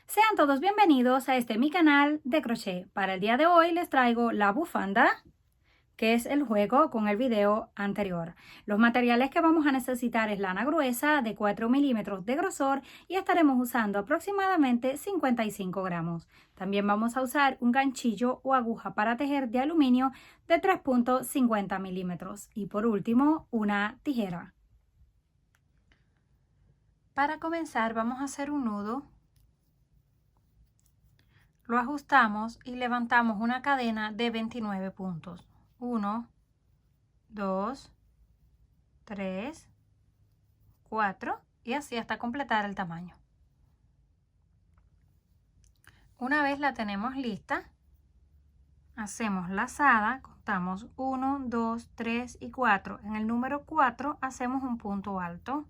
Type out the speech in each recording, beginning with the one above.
Sean todos bienvenidos a mi canal de crochet. Para el día de hoy les traigo la bufanda, que es el juego con el video anterior. Los materiales que vamos a necesitar es lana gruesa de 4 milímetros de grosor y estaremos usando aproximadamente 55 gramos. También vamos a usar un ganchillo o aguja para tejer de aluminio de 3.50 milímetros y por último una tijera. Para comenzar vamos a hacer un nudo. Lo ajustamos y levantamos una cadena de 29 puntos. 1, 2, 3, 4 y así hasta completar el tamaño. Una vez la tenemos lista, hacemos lazada, contamos 1, 2, 3 y 4. En el número 4 hacemos un punto alto.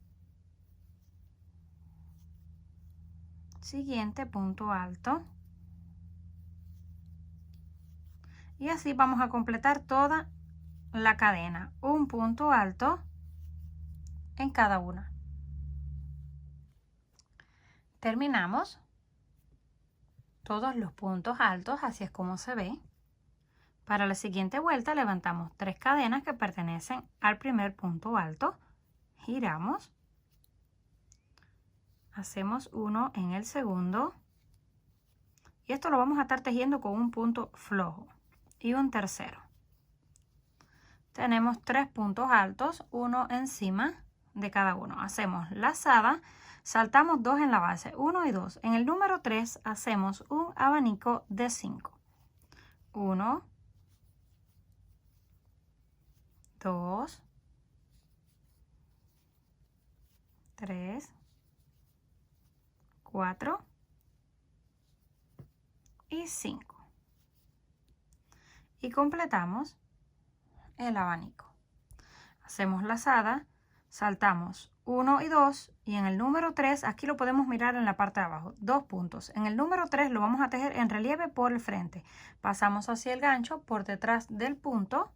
Siguiente punto alto. Y así vamos a completar toda la cadena, un punto alto en cada una. Terminamos todos los puntos altos, así es como se ve. Para la siguiente vuelta levantamos 3 cadenas que pertenecen al primer punto alto, giramos, hacemos uno en el segundo y esto lo vamos a estar tejiendo con un punto flojo y un tercero. Tenemos 3 puntos altos, uno encima de cada uno. Hacemos lazada, saltamos 2 en la base, 1 y 2. En el número 3 hacemos un abanico de 5. 1, 2, 3, 4 y 5. Y completamos el abanico. Hacemos lazada, saltamos 1 y 2 y en el número 3, aquí lo podemos mirar en la parte de abajo, 2 puntos. En el número 3 lo vamos a tejer en relieve por el frente. Pasamos hacia el gancho por detrás del punto,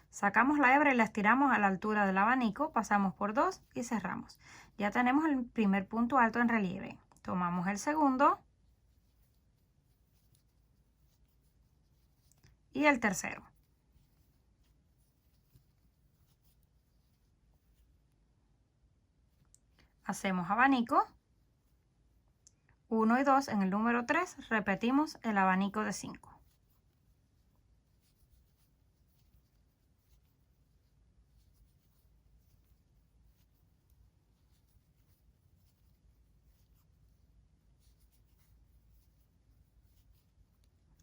sacamos la hebra y la estiramos a la altura del abanico, pasamos por 2 y cerramos. Ya tenemos el primer punto alto en relieve. Tomamos el segundo y el tercero. Hacemos abanico, 1 y 2, en el número 3 repetimos el abanico de 5.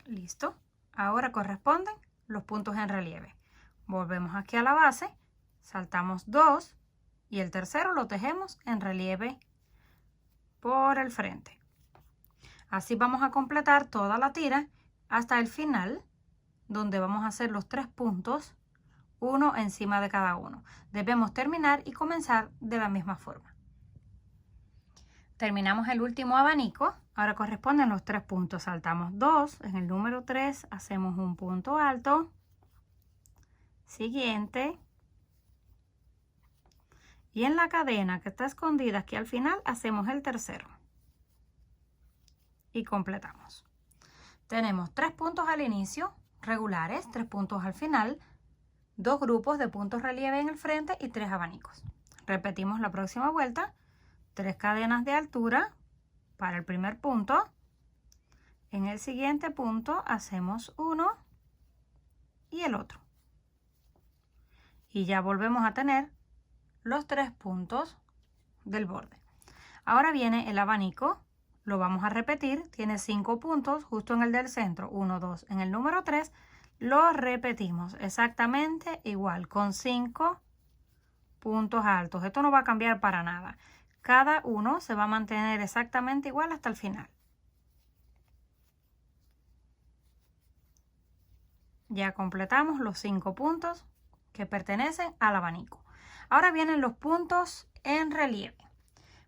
Listo. Ahora corresponden los puntos en relieve. Volvemos aquí a la base, saltamos 2 y el tercero lo tejemos en relieve por el frente. Así vamos a completar toda la tira hasta el final, donde vamos a hacer los 3 puntos, uno encima de cada uno. Debemos terminar y comenzar de la misma forma. Terminamos el último abanico. Ahora corresponden los 3 puntos. Saltamos 2. En el número 3 hacemos un punto alto. Siguiente. Y en la cadena que está escondida aquí al final hacemos el tercero. Y completamos. Tenemos 3 puntos al inicio, regulares, 3 puntos al final, 2 grupos de puntos relieve en el frente y 3 abanicos. Repetimos la próxima vuelta. 3 cadenas de altura para el primer punto. En el siguiente punto hacemos uno y el otro. Y ya volvemos a tener los 3 puntos del borde. Ahora viene el abanico. Lo vamos a repetir. Tiene 5 puntos justo en el del centro. 1, 2. En el número 3 lo repetimos exactamente igual con 5 puntos altos. Esto no va a cambiar para nada. Cada uno se va a mantener exactamente igual hasta el final. Ya completamos los 5 puntos que pertenecen al abanico. Ahora vienen los puntos en relieve.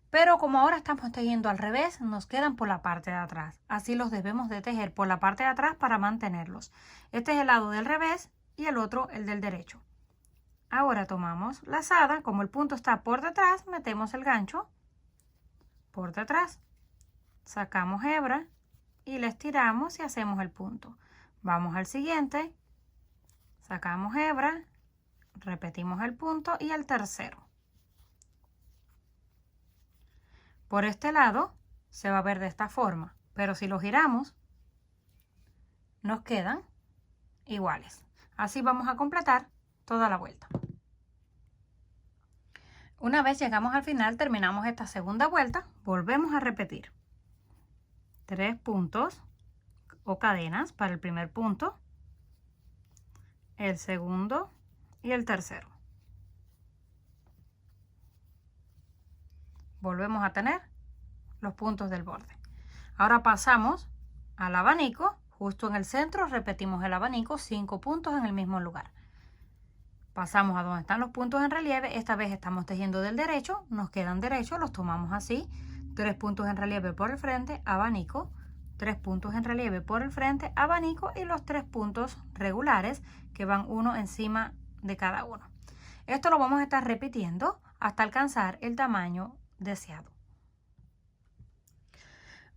Pero como ahora estamos tejiendo al revés, nos quedan por la parte de atrás. Así los debemos de tejer por la parte de atrás para mantenerlos. Este es el lado del revés y el otro el del derecho. Ahora tomamos lazada, como el punto está por detrás, metemos el gancho por detrás sacamos hebra y la estiramos y hacemos el punto. Vamos al siguiente, sacamos hebra, repetimos el punto y el tercero. Por este lado se va a ver de esta forma, pero si lo giramos, nos quedan iguales. Así vamos a completar toda la vuelta. Una vez llegamos al final, terminamos esta segunda vuelta, volvemos a repetir 3 puntos o cadenas para el primer punto, el segundo y el tercero. Volvemos a tener los puntos del borde. Ahora pasamos al abanico, justo en el centro repetimos el abanico, 5 puntos en el mismo lugar. Pasamos a donde están los puntos en relieve, esta vez estamos tejiendo del derecho, nos quedan derechos, los tomamos así, 3 puntos en relieve por el frente, abanico, 3 puntos en relieve por el frente, abanico y los 3 puntos regulares que van uno encima de cada uno. Esto lo vamos a estar repitiendo hasta alcanzar el tamaño deseado.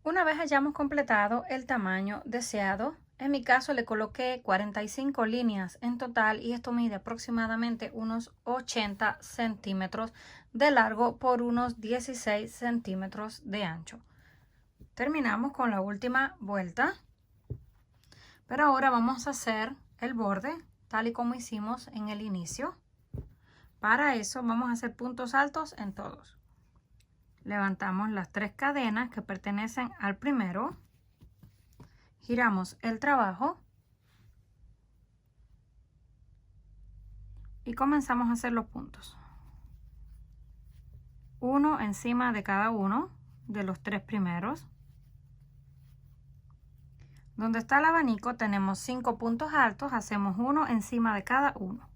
Una vez hayamos completado el tamaño deseado, en mi caso le coloqué 45 líneas en total y esto mide aproximadamente unos 80 centímetros de largo por unos 16 centímetros de ancho. Terminamos con la última vuelta, pero ahora vamos a hacer el borde tal y como hicimos en el inicio. Para eso vamos a hacer puntos altos en todos. Levantamos las 3 cadenas que pertenecen al primero, giramos el trabajo y comenzamos a hacer los puntos. Uno encima de cada uno de los 3 primeros. Donde está el abanico tenemos 5 puntos altos, hacemos uno encima de cada uno.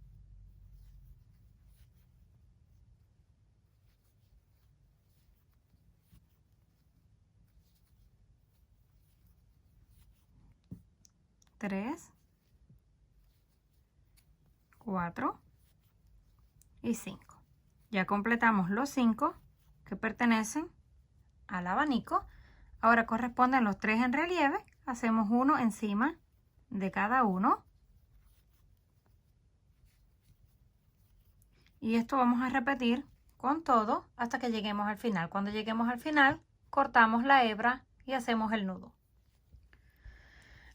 Tres, 4 y 5. Ya completamos los 5 que pertenecen al abanico. Ahora corresponden los 3 en relieve. Hacemos uno encima de cada uno. Y esto vamos a repetir con todo hasta que lleguemos al final. Cuando lleguemos al final, cortamos la hebra y hacemos el nudo.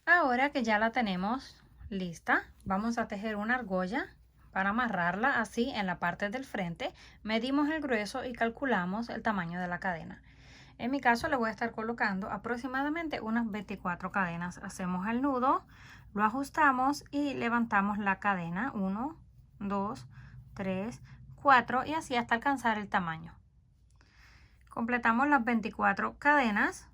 Ahora que ya la tenemos lista, vamos a tejer una argolla para amarrarla así en la parte del frente. Medimos el grueso y calculamos el tamaño de la cadena. En mi caso le voy a estar colocando aproximadamente unas 24 cadenas. Hacemos el nudo, lo ajustamos y levantamos la cadena. 1, 2, 3, 4 y así hasta alcanzar el tamaño. Completamos las 24 cadenas.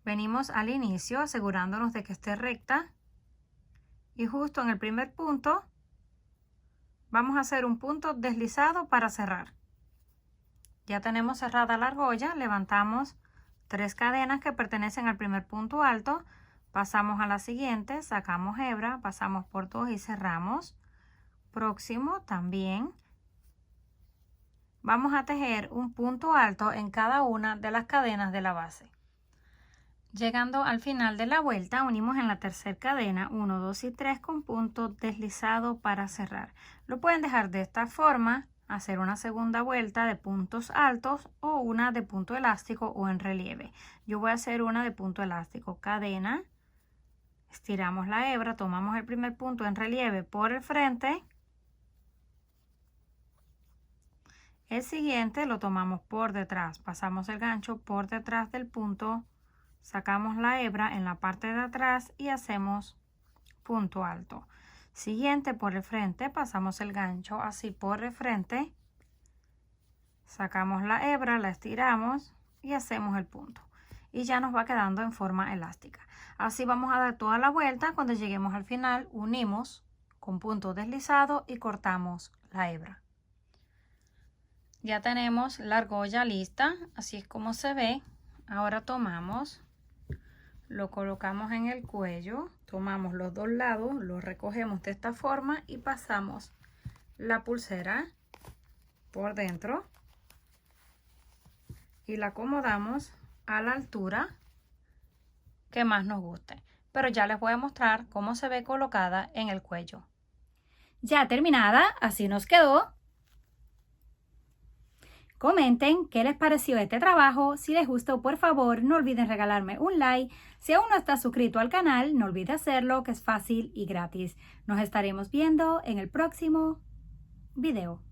Venimos al inicio asegurándonos de que esté recta y justo en el primer punto vamos a hacer un punto deslizado para cerrar. Ya tenemos cerrada la argolla, levantamos 3 cadenas que pertenecen al primer punto alto, pasamos a la siguiente, sacamos hebra, pasamos por 2 y cerramos. Próximo también. Vamos a tejer un punto alto en cada una de las cadenas de la base. Llegando al final de la vuelta, unimos en la tercera cadena 1, 2 y 3 con punto deslizado para cerrar. Lo pueden dejar de esta forma, hacer una segunda vuelta de puntos altos o una de punto elástico o en relieve. Yo voy a hacer una de punto elástico. Cadena, estiramos la hebra, tomamos el primer punto en relieve por el frente. El siguiente lo tomamos por detrás, pasamos el gancho por detrás del punto. Sacamos la hebra en la parte de atrás y hacemos punto alto. Siguiente por el frente, pasamos el gancho así por el frente. Sacamos la hebra, la estiramos y hacemos el punto. Y ya nos va quedando en forma elástica. Así vamos a dar toda la vuelta. Cuando lleguemos al final, unimos con punto deslizado y cortamos la hebra. Ya tenemos la argolla lista, así es como se ve. Ahora tomamos, lo colocamos en el cuello, tomamos los dos lados, lo recogemos de esta forma y pasamos la pulsera por dentro y la acomodamos a la altura que más nos guste. Pero ya les voy a mostrar cómo se ve colocada en el cuello. Ya terminada, así nos quedó. Comenten qué les pareció este trabajo. Si les gustó, por favor, no olviden regalarme un like. Si aún no estás suscrito al canal, no olvides hacerlo, que es fácil y gratis. Nos estaremos viendo en el próximo video.